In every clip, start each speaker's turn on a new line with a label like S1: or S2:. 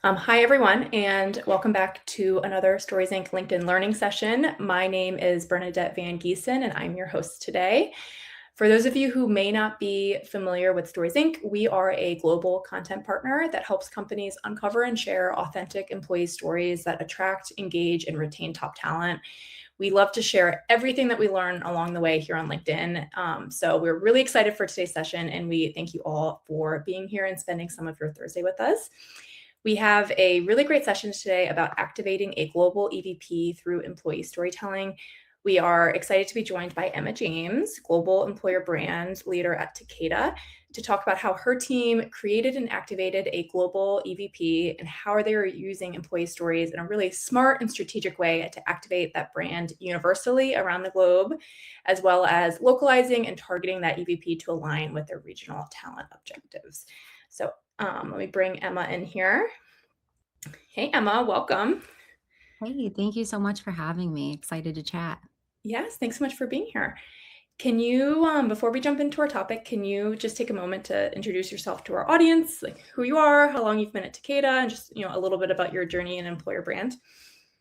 S1: Hi, everyone, and welcome back to another Stories Inc. LinkedIn Learning session. My name is Bernadette Van Giesen, and I'm your host today. For those of you who may not be familiar with Stories Inc., we are a global content partner that helps companies uncover and share authentic employee stories that attract, engage, and retain top talent. We love to share everything that we learn along the way here on LinkedIn. So we're really excited for today's session, and we thank you all for being here and spending some of your Thursday with us. We have a really great session today about activating a global EVP through employee storytelling. We are excited to be joined by Emma James, Global Employer Brand Leader at Takeda, to talk about how her team created and activated a global EVP and how they are using employee stories in a really smart and strategic way to activate that brand universally around the globe, as well as localizing and targeting that EVP to align with their regional talent objectives. So let me bring Emma in here. Hey, Emma, welcome.
S2: Hey, thank you so much for having me. Excited to chat.
S1: Yes, thanks so much for being here. Can you, before we jump into our topic, can you just take a moment to introduce yourself to our audience, like who you are, how long you've been at Takeda, and just a little bit about your journey in employer brand?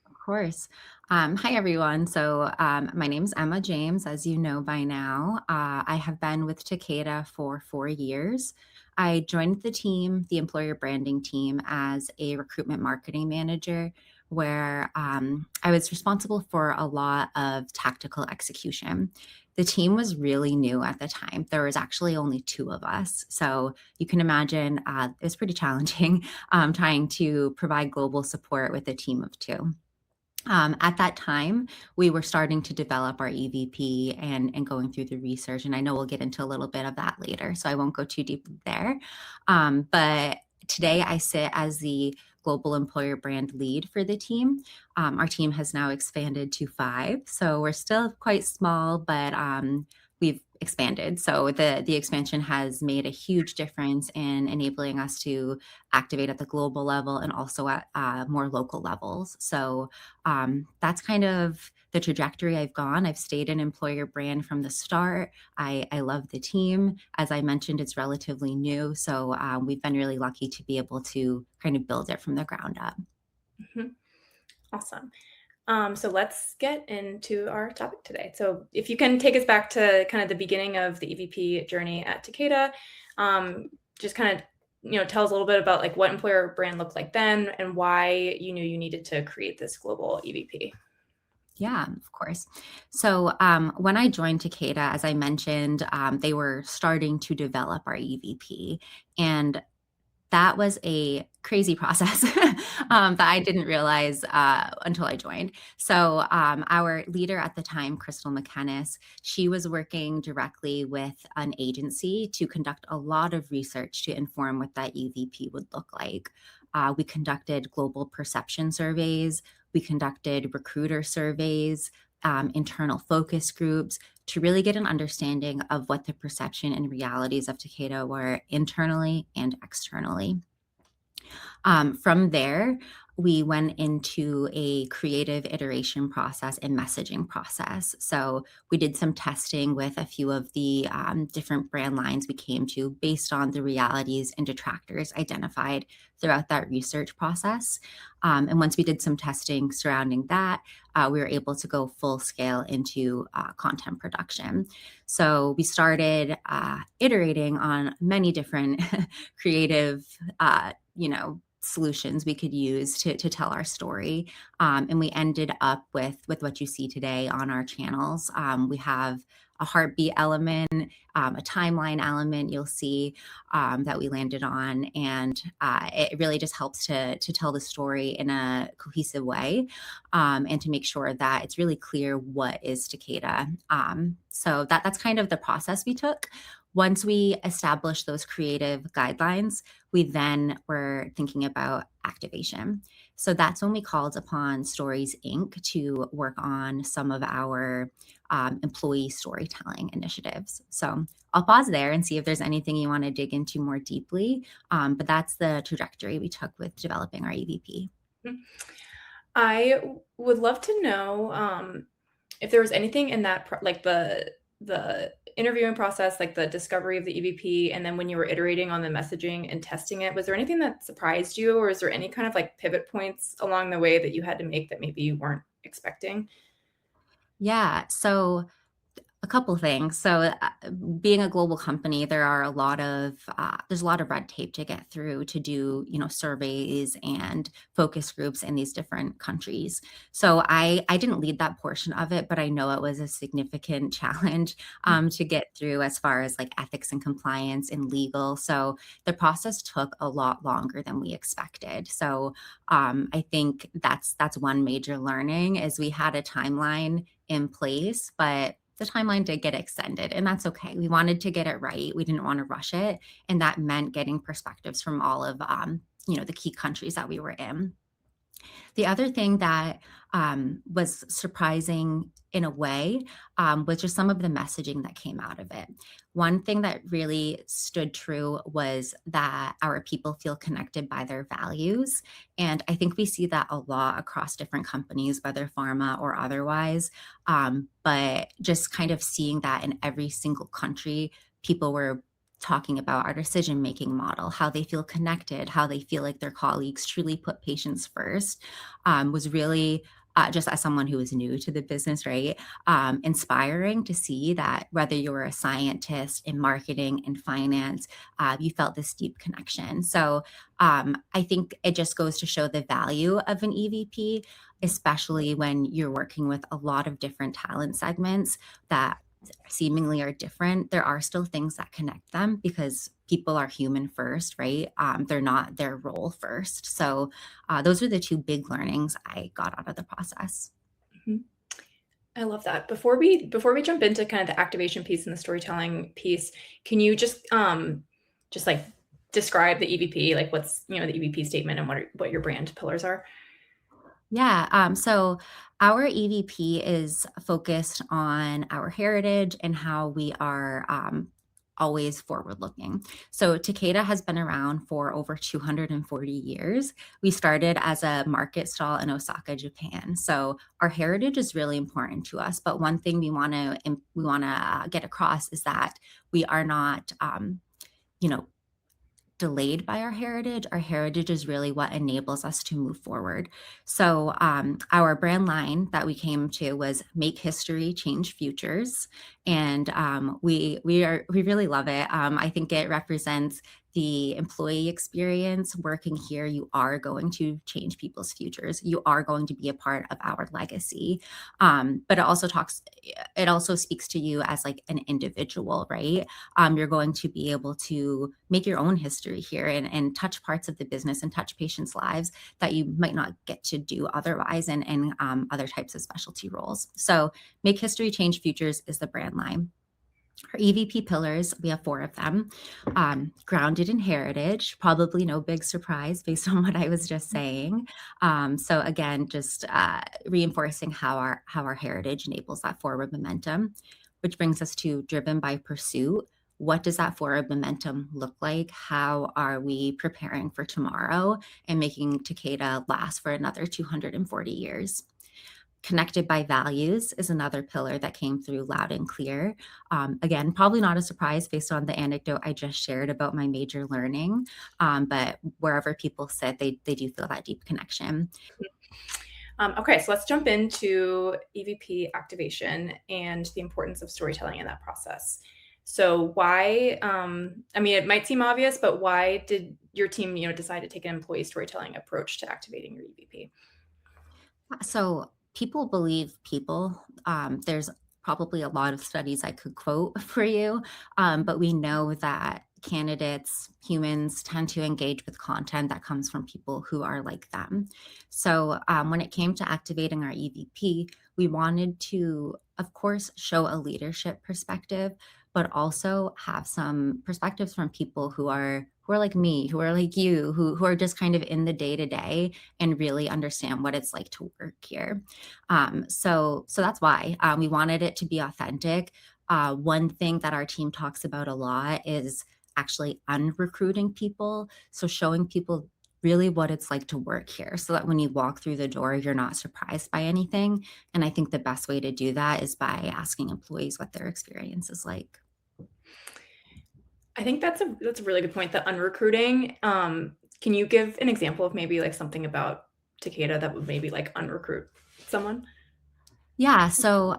S2: Of course. Hi, everyone. My name's Emma James, as you know by now. I have been with Takeda for 4 years. I joined the team, the employer branding team, as a recruitment marketing manager, where I was responsible for a lot of tactical execution. The team was really new at the time. There was actually only two of us. So you can imagine it was pretty challenging trying to provide global support with a team of two. At that time, we were starting to develop our EVP and going through the research, and I know we'll get into a little bit of that later, so I won't go too deep there. But today, I sit as the global employer brand lead for the team. Our team has now expanded to 5, so we're still quite small, but we've expanded. So the expansion has made a huge difference in enabling us to activate at the global level and also at more local levels. So that's kind of the trajectory I've gone. I've stayed in employer brand from the start. I love the team. As I mentioned, it's relatively new. So we've been really lucky to be able to kind of build it from the ground up.
S1: Mhm. Awesome. So let's get into our topic today. So if you can take us back to kind of the beginning of the EVP journey at Takeda, just kind of tell us a little bit about like what employer brand looked like then and why you knew you needed to create this global EVP.
S2: Yeah, of course. So when I joined Takeda, as I mentioned, they were starting to develop our EVP. And that was a crazy process that I didn't realize until I joined. So, our leader at the time, Crystal McKennis, she was working directly with an agency to conduct a lot of research to inform what that EVP would look like. We conducted global perception surveys, we conducted recruiter surveys, internal focus groups to really get an understanding of what the perception and realities of Takeda were internally and externally. From there, we went into a creative iteration process and messaging process. So we did some testing with a few of the different brand lines we came to based on the realities and detractors identified throughout that research process. And once we did some testing surrounding that, we were able to go full scale into content production. So we started iterating on many different creative, solutions we could use to tell our story. And we ended up with what you see today on our channels. We have a heartbeat element, a timeline element you'll see that we landed on. And it really just helps to tell the story in a cohesive way and to make sure that it's really clear what is Takeda. So that's kind of the process we took. Once we established those creative guidelines, we then were thinking about activation. So that's when we called upon Stories Inc. to work on some of our employee storytelling initiatives. So I'll pause there and see if there's anything you want to dig into more deeply. But that's the trajectory we took with developing our EVP.
S1: I would love to know if there was anything in that like the interviewing process, like the discovery of the EVP, and then when you were iterating on the messaging and testing it, was there anything that surprised you, or is there any kind of like pivot points along the way that you had to make that maybe you weren't expecting?
S2: Yeah. So a couple things. So, being a global company, there's a lot of red tape to get through to do, surveys and focus groups in these different countries. So I didn't lead that portion of it, but I know it was a significant challenge to get through as far as like ethics and compliance and legal. So the process took a lot longer than we expected. So I think that's one major learning is we had a timeline in place, but the timeline did get extended, and that's okay. We wanted to get it right. We didn't want to rush it, and that meant getting perspectives from all of the key countries that we were in. The other thing that was surprising in a way was just some of the messaging that came out of it. One thing that really stood true was that our people feel connected by their values. And I think we see that a lot across different companies, whether pharma or otherwise. But just kind of seeing that in every single country, people were talking about our decision making model, how they feel connected, how they feel like their colleagues truly put patients first was really just as someone who is new to the business, right? Inspiring to see that whether you were a scientist in marketing and finance, you felt this deep connection. So I think it just goes to show the value of an EVP, especially when you're working with a lot of different talent segments that seemingly are different. There are still things that connect them because people are human first, right? They're not their role first. So those are the two big learnings I got out of the process.
S1: Mhm. I love that. Before we jump into kind of the activation piece and the storytelling piece, can you just like describe the EVP, like what's the EVP statement and what your brand pillars are?
S2: Yeah. So our EVP is focused on our heritage and how we are always forward looking. So Takeda has been around for over 240 years. We started as a market stall in Osaka, Japan. So our heritage is really important to us. But one thing we want to get across is that we are not, you know, delayed by our heritage. Our heritage is really what enables us to move forward. So, our brand line that we came to was "Make History, Change Futures," and we really love it. I think it represents the employee experience. Working here, you are going to change people's futures. You are going to be a part of our legacy. But it also speaks to you as like an individual, right? You're going to be able to make your own history here and touch parts of the business and touch patients' lives that you might not get to do otherwise in other types of specialty roles. So, Make History, Change Futures is the brand line. Our EVP pillars, we have four of them. Grounded in heritage, probably no big surprise based on what I was just saying. So again, just reinforcing how our heritage enables that forward momentum, which brings us to driven by pursuit. What does that forward momentum look like? How are we preparing for tomorrow and making Takeda last for another 240 years? Connected by values is another pillar that came through loud and clear. Again, probably not a surprise based on the anecdote I just shared about my major learning, but wherever people sit, they do feel that deep connection.
S1: Okay, so let's jump into EVP activation and the importance of storytelling in that process. So why, I mean, it might seem obvious, but why did your team, decide to take an employee storytelling approach to activating your EVP?
S2: So people believe people. There's probably a lot of studies I could quote for you, but we know that candidates, humans, tend to engage with content that comes from people who are like them. So when it came to activating our EVP, we wanted to, of course, show a leadership perspective, but also have some perspectives from people who are like me, who are like you, who are just kind of in the day to day and really understand what it's like to work here. So that's why we wanted it to be authentic. One thing that our team talks about a lot is actually unrecruiting people. So showing people really what it's like to work here so that when you walk through the door, you're not surprised by anything. And I think the best way to do that is by asking employees what their experience is like.
S1: I think that's a really good point, the unrecruiting. Can you give an example of maybe like something about Takeda that would maybe like unrecruit someone?
S2: Yeah, so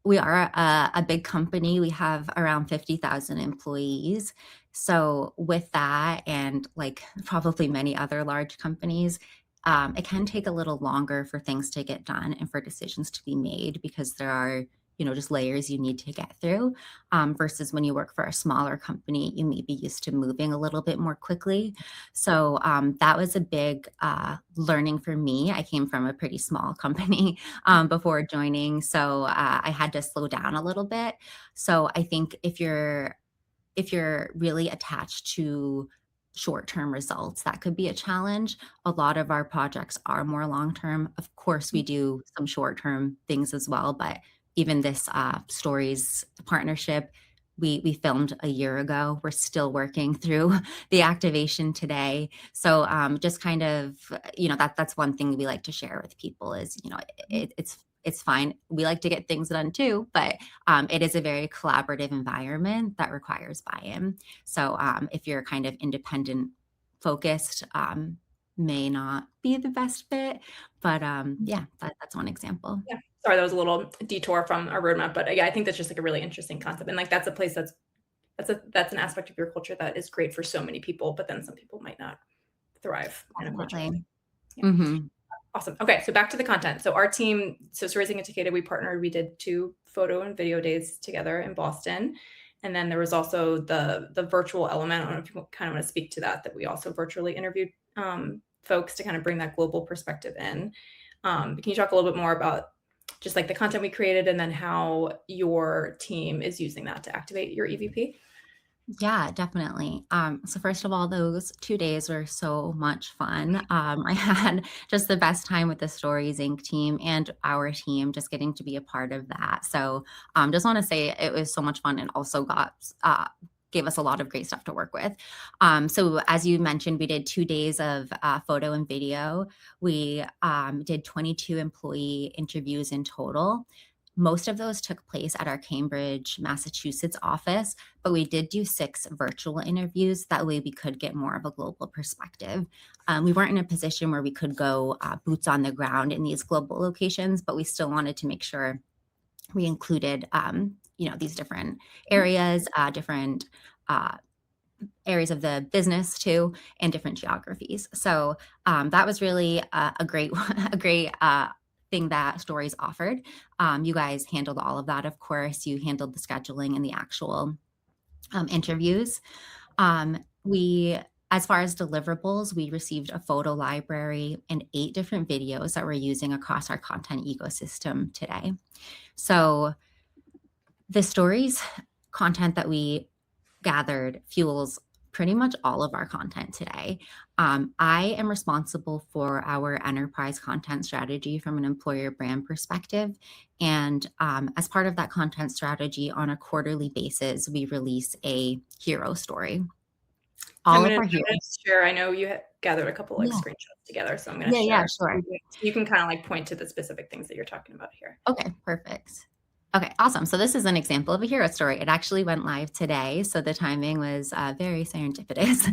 S2: we are a big company. We have around 50,000 employees. So with that, and like probably many other large companies, it can take a little longer for things to get done and for decisions to be made because there are, just layers you need to get through. Versus when you work for a smaller company, you may be used to moving a little bit more quickly. So that was a big learning for me. I came from a pretty small company before joining. So I had to slow down a little bit. So I think if you're really attached to short-term results, that could be a challenge. A lot of our projects are more long-term. Of course, we do some short-term things as well, but even this stories partnership, we filmed a year ago. We're still working through the activation today. So just kind of, that's one thing we like to share with people is, it's fine. We like to get things done too, but it is a very collaborative environment that requires buy-in. So if you're kind of independent focused, may not be the best fit, but yeah, that's one example.
S1: Yeah. Sorry, that was a little detour from our roadmap, but yeah, I think that's just like a really interesting concept. And like that's a place that's an aspect of your culture that is great for so many people, but then some people might not thrive in unfortunately.
S2: Definitely.
S1: Yeah.
S2: Hmm.
S1: Awesome. Okay, so back to the content. So our team, so Raising Takeda, we partnered. We did 2 photo and video days together in Boston, and then there was also the virtual element. I don't know if you kind of want to speak to that. That we also virtually interviewed folks to kind of bring that global perspective in. Can you talk a little bit more about just like the content we created, and then how your team is using that to activate your EVP?
S2: Yeah, definitely. So first of all, those 2 days were so much fun. I had just the best time with the Stories Inc. team and our team, just getting to be a part of that. So just want to say it was so much fun and also gave us a lot of great stuff to work with. So as you mentioned, we did 2 days of photo and video. We did 22 employee interviews in total. Most of those took place at our Cambridge, Massachusetts office, but we did do 6 virtual interviews. That way we could get more of a global perspective. We weren't in a position where we could go boots on the ground in these global locations, but we still wanted to make sure we included, these different areas, different uh, areas of the business too, and different geographies. So that was really a great, a great thing that Stories offered. You guys handled all of that, of course. You handled the scheduling and the actual interviews. We, as far as deliverables, we received a photo library and 8 different videos that we're using across our content ecosystem today. So the stories content that we gathered fuels pretty much all of our content today. I am responsible for our enterprise content strategy from an employer brand perspective. And as part of that content strategy, on a quarterly basis, we release a hero story.
S1: I'm
S2: All of
S1: gonna
S2: our
S1: I'm
S2: heroes.
S1: gonna share. I know you gathered a couple like
S2: Yeah,
S1: screenshots together, so I'm gonna
S2: yeah, yeah,
S1: share.
S2: sure.
S1: You can kind of like point to the specific things that you're talking about here.
S2: Okay, perfect. Okay, awesome. So this is an example of a hero story. It actually went live today, so the timing was very serendipitous.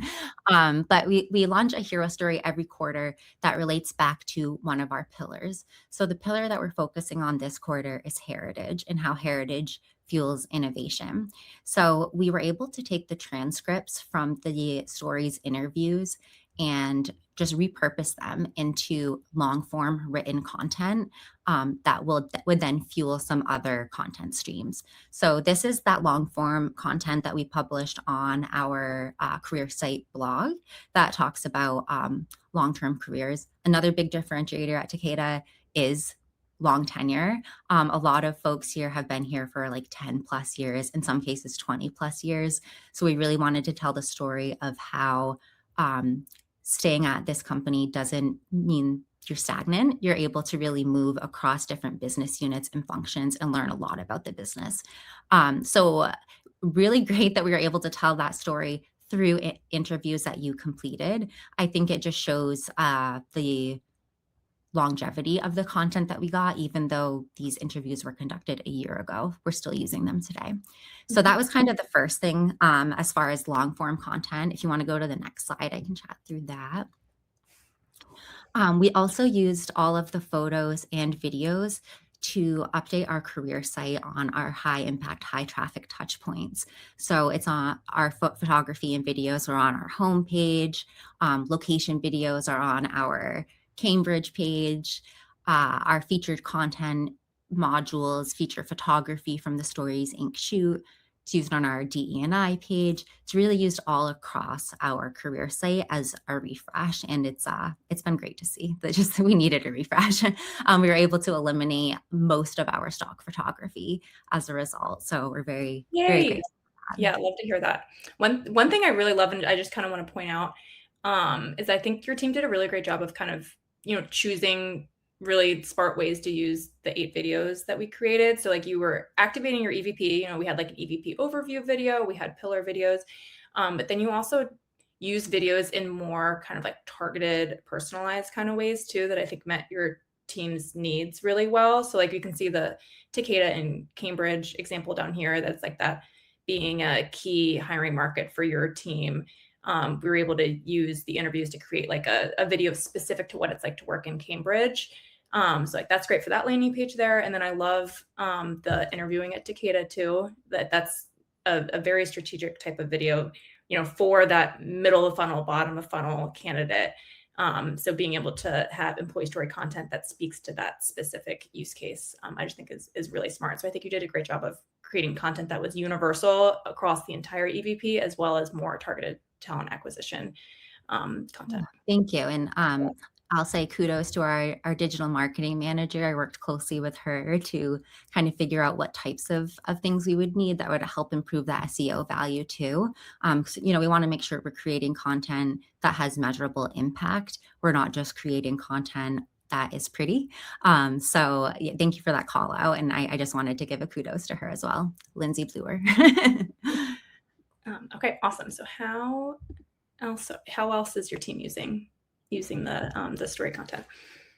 S2: But we launch a hero story every quarter that relates back to one of our pillars. So the pillar that we're focusing on this quarter is heritage and how heritage fuels innovation. So we were able to take the transcripts from the stories interviews and just repurpose them into long form written content that would then fuel some other content streams. So this is that long form content that we published on our career site blog that talks about long term careers. Another big differentiator at Takeda is long tenure. A lot of folks here have been here for like 10 plus years, in some cases 20 plus years. So we really wanted to tell the story of how staying at this company doesn't mean you're stagnant. You're able to really move across different business units and functions and learn a lot about the business. So really great that we were able to tell that story through interviews that you completed. I think it just shows the longevity of the content that we got, even though these interviews were conducted a year ago. We're still using them today. So that was kind of the first thing as far as long form content. If you want to go to the next slide, I can chat through that. We also used all of the photos and videos to update our career site on our high impact, high traffic touch points. So it's on our photography and videos are on our homepage. Location videos are on our Cambridge page. Our featured content modules feature photography from the Stories Inc. shoot. It's used on our DE&I page. It's really used all across our career site as a refresh, and it's been great to see. That just we needed a refresh. We were able to eliminate most of our stock photography as a result. So we're very
S1: Yay.
S2: grateful.
S1: Yeah, love to hear that. One thing I really love, and I just kind of want to point out, is I think your team did a really great job of kind of, choosing really smart ways to use the 8 videos that we created. So like you were activating your EVP, we had like an EVP overview video, we had pillar videos, but then you also use videos in more kind of like targeted, personalized kind of ways too, that I think met your team's needs really well. So like you can see the Takeda and Cambridge example down here. That's like that being a key hiring market for your team. We were able to use the interviews to create like a video specific to what it's like to work in Cambridge. So like that's great for that landing page there. And then I love the interviewing at Takeda too. That's a very strategic type of video, for that middle of funnel, bottom of funnel candidate. So being able to have employee story content that speaks to that specific use case, I just think is really smart. So I think you did a great job of creating content that was universal across the entire EVP, as well as more targeted talent acquisition content.
S2: Thank you. And I'll say kudos to our digital marketing manager. I worked closely with her to kind of figure out what types of things we would need that would help improve that SEO value too. We want to make sure we're creating content that has measurable impact. We're not just creating content that is pretty. So yeah, thank you for that call out. And I just wanted to give a kudos to her as well. Lindsay Bluer.
S1: Okay, awesome. So how else is your team using the story content?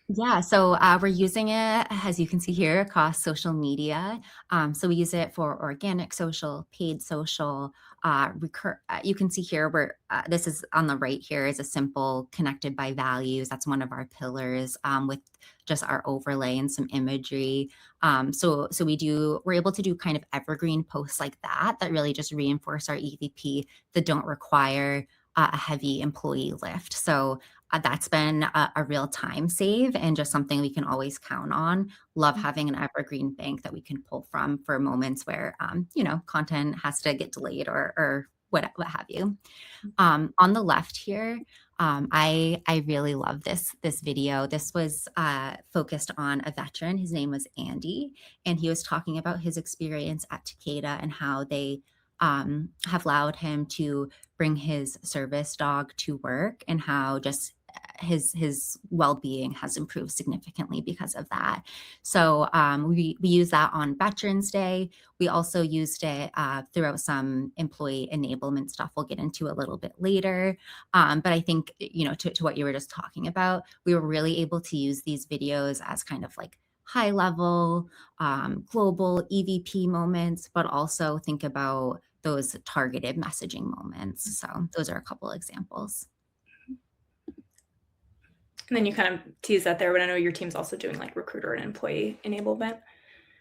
S2: Yeah, so we're using it, as you can see here, across social media. So we use it for organic social, paid social. You can see here where this is on the right here is a simple connected by values. That's one of our pillars with just our overlay and some imagery. So we're able to do kind of evergreen posts like that really just reinforce our EVP that don't require a heavy employee lift. So that's been a real time save and just something we can always count on. Love having an evergreen bank that we can pull from for moments where, content has to get delayed or what have you. On the left here, I really love this video. This was focused on a veteran. His name was Andy, and he was talking about his experience at Takeda and how they have allowed him to bring his service dog to work and how just his well-being has improved significantly because of that. So we use that on Veterans Day. We also used it throughout some employee enablement stuff we'll get into a little bit later. But I think, to what you were just talking about, we were really able to use these videos as kind of like high level, global EVP moments, but also think about those targeted messaging moments. So those are a couple examples.
S1: And then you kind of tease that there, but I know your team's also doing like recruiter and employee enablement.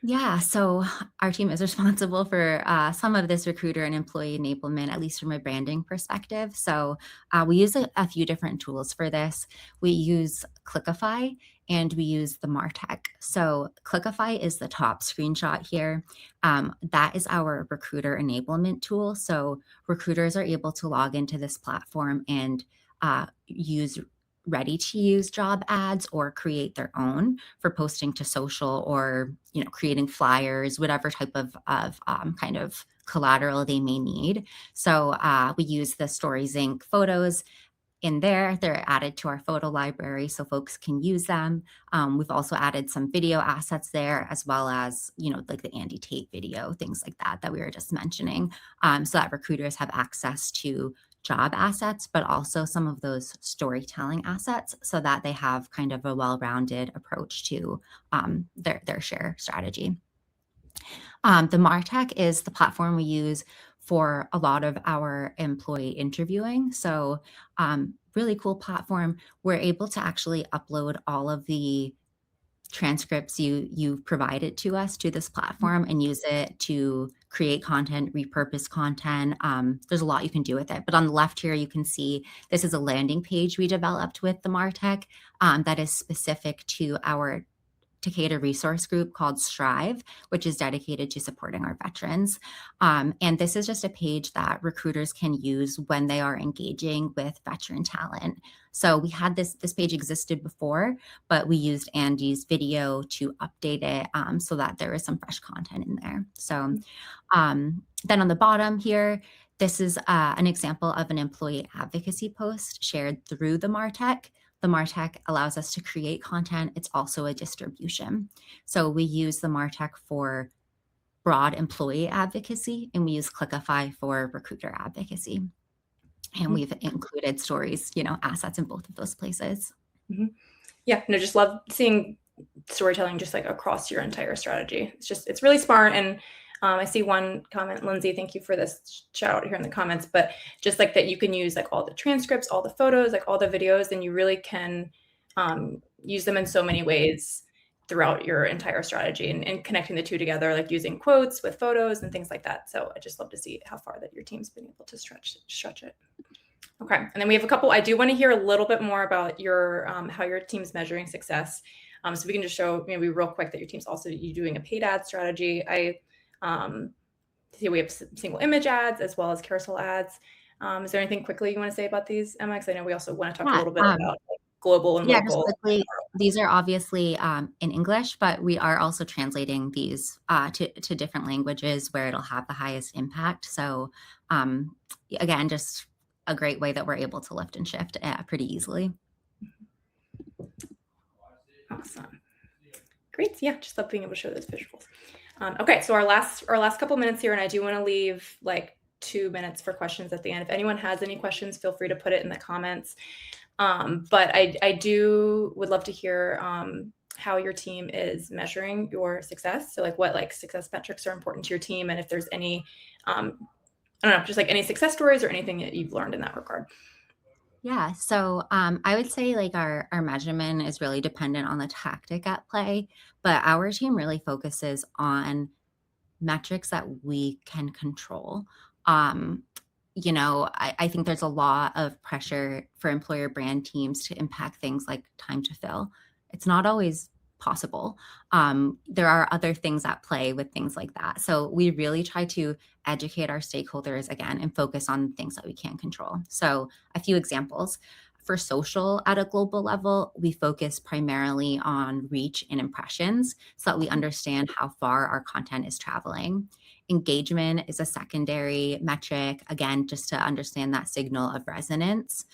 S2: Yeah, so our team is responsible for some of this recruiter and employee enablement, at least from a branding perspective. So we use a few different tools for this. We use Clickify and we use the Martech. So Clickify is the top screenshot here. That is our recruiter enablement tool. So recruiters are able to log into this platform and use ready to use job ads or create their own for posting to social or creating flyers, whatever type of kind of collateral they may need. So we use the Stories Inc. photos in there. They're added to our photo library so folks can use them. We've also added some video assets there, as well as like the Andy Tate video, things like that we were just mentioning, so that recruiters have access to job assets, but also some of those storytelling assets so that they have kind of a well-rounded approach to their share strategy. The MarTech is the platform we use for a lot of our employee interviewing. So really cool platform. We're able to actually upload all of the transcripts you've provided to us to this platform and use it to create content, repurpose content. There's a lot you can do with it. But on the left here, you can see this is a landing page we developed with the MarTech that is specific to our Takeda resource group called Strive, which is dedicated to supporting our veterans. And this is just a page that recruiters can use when they are engaging with veteran talent. So we had this page existed before, but we used Andy's video to update it so that there is some fresh content in there. So then on the bottom here, this is an example of an employee advocacy post shared through the MarTech. The MarTech allows us to create content. It's also a distribution. So we use the MarTech for broad employee advocacy, and we use Clickify for recruiter advocacy. And we've included stories, assets in both of those places.
S1: Yeah, no, just love seeing storytelling just like across your entire strategy. It's really smart. And I see one comment, Lindsay, thank you for this shout out here in the comments, but just like that you can use like all the transcripts, all the photos, like all the videos, and you really can use them in so many ways throughout your entire strategy and connecting the two together, like using quotes with photos and things like that. So I just love to see how far that your team's been able to stretch it. Okay, and then we have a couple. I do want to hear a little bit more about your how your team's measuring success. So we can just show maybe real quick that your team's also doing a paid ad strategy. See, we have single image ads as well as carousel ads. Is there anything quickly you want to say about these, Emma? Because I know we also want to talk a little bit about like, global and local.
S2: Just quickly, these are obviously in English, but we are also translating these to different languages where it'll have the highest impact. So again, just a great way that we're able to lift and shift pretty easily.
S1: Awesome. Great. Yeah, just love being able to show those visuals. Okay, so our last couple minutes here, and I do want to leave like 2 minutes for questions at the end. If anyone has any questions, feel free to put it in the comments. But I would love to hear how your team is measuring your success. So like what like success metrics are important to your team, and if there's any, I don't know, just like any success stories or anything that you've learned in that regard.
S2: Yeah, so I would say like our measurement is really dependent on the tactic at play, but our team really focuses on metrics that we can control. I think there's a lot of pressure for employer brand teams to impact things like time to fill. It's not always possible. There are other things at play with things like that. So we really try to educate our stakeholders again and focus on things that we can control. So a few examples. For social at a global level, we focus primarily on reach and impressions so that we understand how far our content is traveling. Engagement is a secondary metric, again, just to understand that signal of resonance.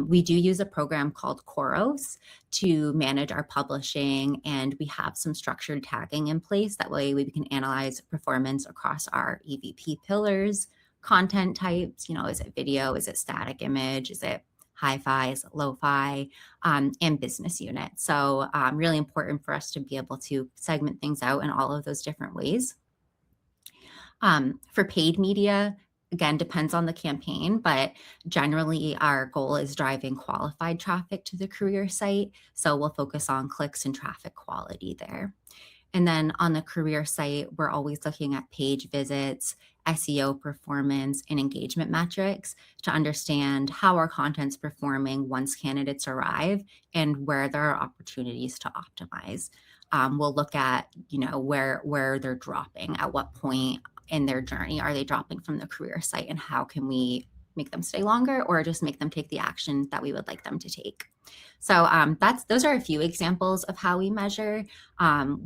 S2: We do use a program called Koros to manage our publishing, and we have some structured tagging in place. That way we can analyze performance across our EVP pillars, content types, is it video, is it static image, is it hi-fi, is it lo-fi, and business unit. So really important for us to be able to segment things out in all of those different ways. For paid media, again, depends on the campaign, but generally our goal is driving qualified traffic to the career site. So we'll focus on clicks and traffic quality there. And then on the career site, we're always looking at page visits, SEO performance, and engagement metrics to understand how our content's performing once candidates arrive and where there are opportunities to optimize. We'll look at, where they're dropping, at what point in their journey are they dropping from the career site, and how can we make them stay longer or just make them take the action that we would like them to take. So those are a few examples of how we measure.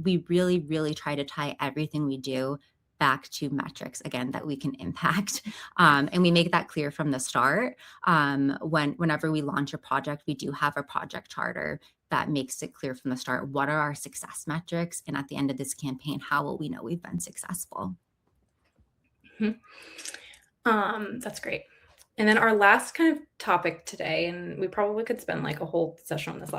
S2: We really, really try to tie everything we do back to metrics, again, that we can impact. And we make that clear from the start. Whenever we launch a project, we do have a project charter that makes it clear from the start, what are our success metrics? And at the end of this campaign, how will we know we've been successful?
S1: That's great. And then our last kind of topic today, and we probably could spend like a whole session on this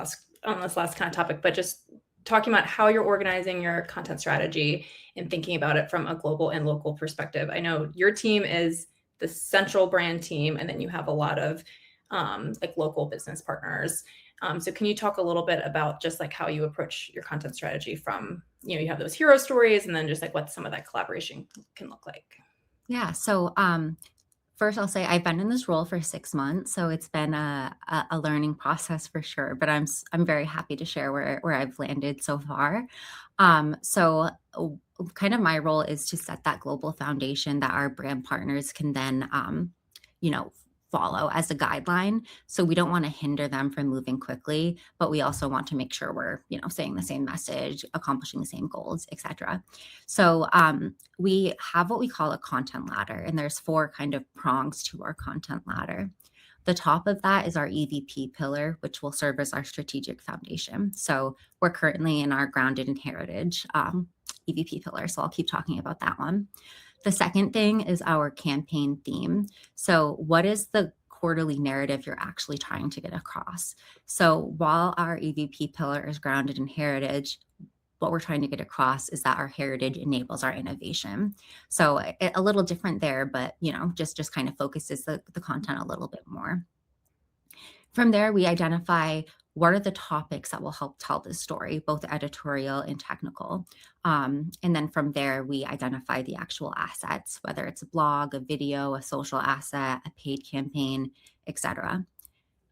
S1: last kind of topic, but just talking about how you're organizing your content strategy and thinking about it from a global and local perspective. I know your team is the central brand team, and then you have a lot of like local business partners. So can you talk a little bit about just like how you approach your content strategy from, you have those hero stories and then just like what some of that collaboration can look like?
S2: Yeah. So, first, I'll say I've been in this role for 6 months, so it's been a learning process for sure. But I'm very happy to share where I've landed so far. So, kind of my role is to set that global foundation that our brand partners can then, you know, follow as a guideline. So we don't want to hinder them from moving quickly, but we also want to make sure we're, saying the same message, accomplishing the same goals, etc. So, we have what we call a content ladder, and there's four kind of prongs to our content ladder. The top of that is our EVP pillar, which will serve as our strategic foundation. So we're currently in our grounded in heritage EVP pillar. So I'll keep talking about that one. The second thing is our campaign theme. So, what is the quarterly narrative you're actually trying to get across? So, while our EVP pillar is grounded in heritage, what we're trying to get across is that our heritage enables our innovation. So a little different there, but just kind of focuses the content a little bit more. From there, we identify what are the topics that will help tell this story, both editorial and technical. And then from there, we identify the actual assets, whether it's a blog, a video, a social asset, a paid campaign, etc.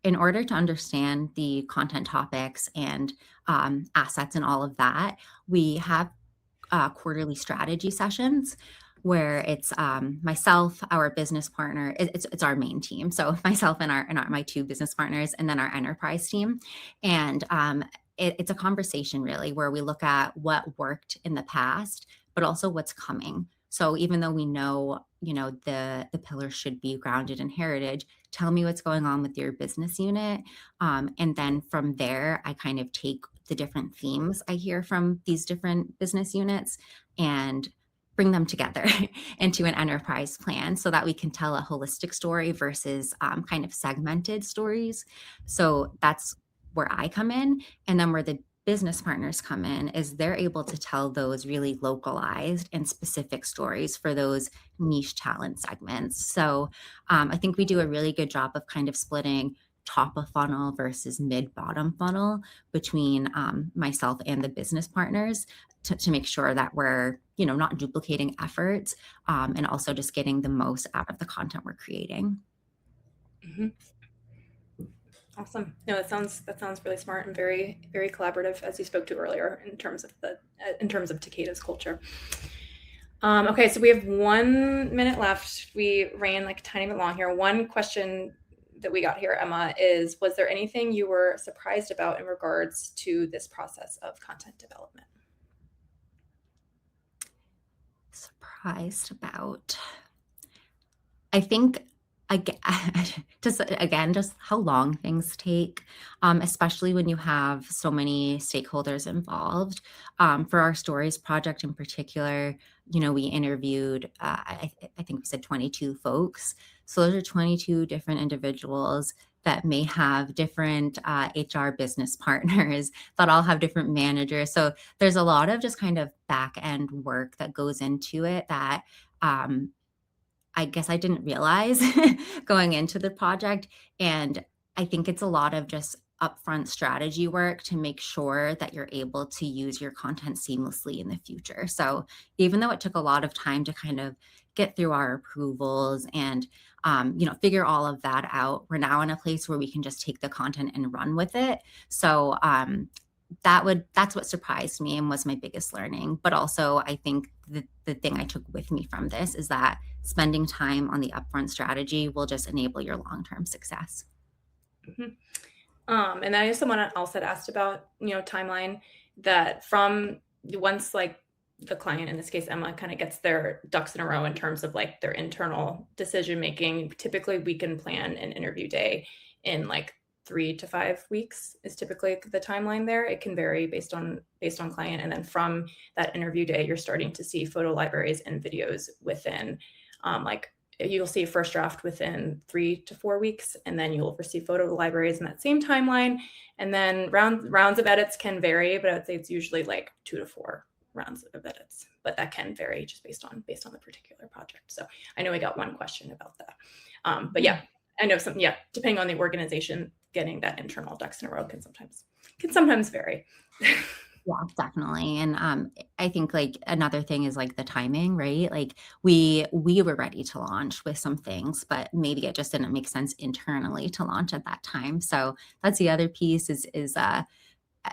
S2: In order to understand the content topics and assets and all of that, we have quarterly strategy sessions where it's myself, our business partner. It's our main team. So myself and my two business partners, and then our enterprise team. And it's a conversation really where we look at what worked in the past, but also what's coming. So even though we know, the pillars should be grounded in heritage, tell me what's going on with your business unit. And then from there, I kind of take the different themes I hear from these different business units and bring them together into an enterprise plan so that we can tell a holistic story versus kind of segmented stories. So that's where I come in. And then where the business partners come in is they're able to tell those really localized and specific stories for those niche talent segments. So I think we do a really good job of kind of splitting top of funnel versus mid bottom funnel between myself and the business partners to make sure that we're not duplicating efforts and also just getting the most out of the content we're creating.
S1: Mm-hmm. Awesome. No, that sounds really smart and very, very collaborative, as you spoke to earlier, in terms of Takeda's culture. Okay, so we have 1 minute left. We ran like a tiny bit long here. One question that we got here, Emma, is: was there anything you were surprised about in regards to this process of content development?
S2: Surprised about? I think just how long things take, especially when you have so many stakeholders involved. For our stories project in particular, we interviewed, I think we said 22 folks. So those are 22 different individuals that may have different HR business partners that all have different managers. So there's a lot of just kind of back end work that goes into it that I guess I didn't realize going into the project. And I think it's a lot of just upfront strategy work to make sure that you're able to use your content seamlessly in the future. So even though it took a lot of time to kind of get through our approvals and figure all of that out, we're now in a place where we can just take the content and run with it. So that's what surprised me and was my biggest learning. But also I think the thing I took with me from this is that spending time on the upfront strategy will just enable your long-term success.
S1: Mm-hmm. And I know someone else had asked about, timeline, that from once like the client, in this case, Emma, kind of gets their ducks in a row in terms of like their internal decision making. Typically we can plan an interview day in like 3 to 5 weeks is typically the timeline there. It can vary based on client. And then from that interview day, you're starting to see photo libraries and videos within like you'll see a first draft within 3 to 4 weeks, and then you'll receive photo libraries in that same timeline. And then rounds of edits can vary, but I would say it's usually like 2 to 4 rounds of edits, but that can vary just based on the particular project. So I know we got one question about that. But yeah, I know depending on the organization, getting that internal ducks in a row can sometimes vary.
S2: Yeah, definitely. And I think like another thing is like the timing, right? Like we were ready to launch with some things, but maybe it just didn't make sense internally to launch at that time. So that's the other piece is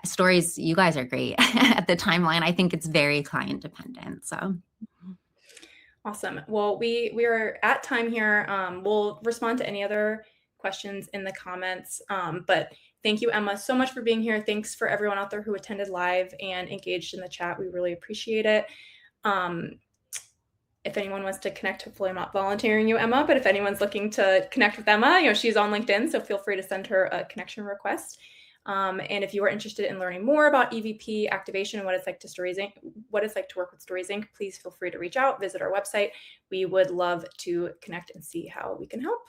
S2: stories. You guys are great at the timeline. I think it's very client dependent. So
S1: Awesome. Well, we are at time here. We'll respond to any other questions in the comments. But thank you, Emma, so much for being here. Thanks for everyone out there who attended live and engaged in the chat. We really appreciate it. If anyone wants to connect, hopefully I'm not volunteering you, Emma, but if anyone's looking to connect with Emma, she's on LinkedIn, so feel free to send her a connection request. And if you are interested in learning more about EVP activation and what it's like to work with Stories Inc., please feel free to reach out, visit our website. We would love to connect and see how we can help.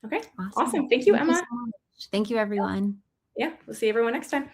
S1: Okay, awesome. Thank you, Emma.
S2: So much. Thank you, everyone.
S1: Yeah, we'll see everyone next time.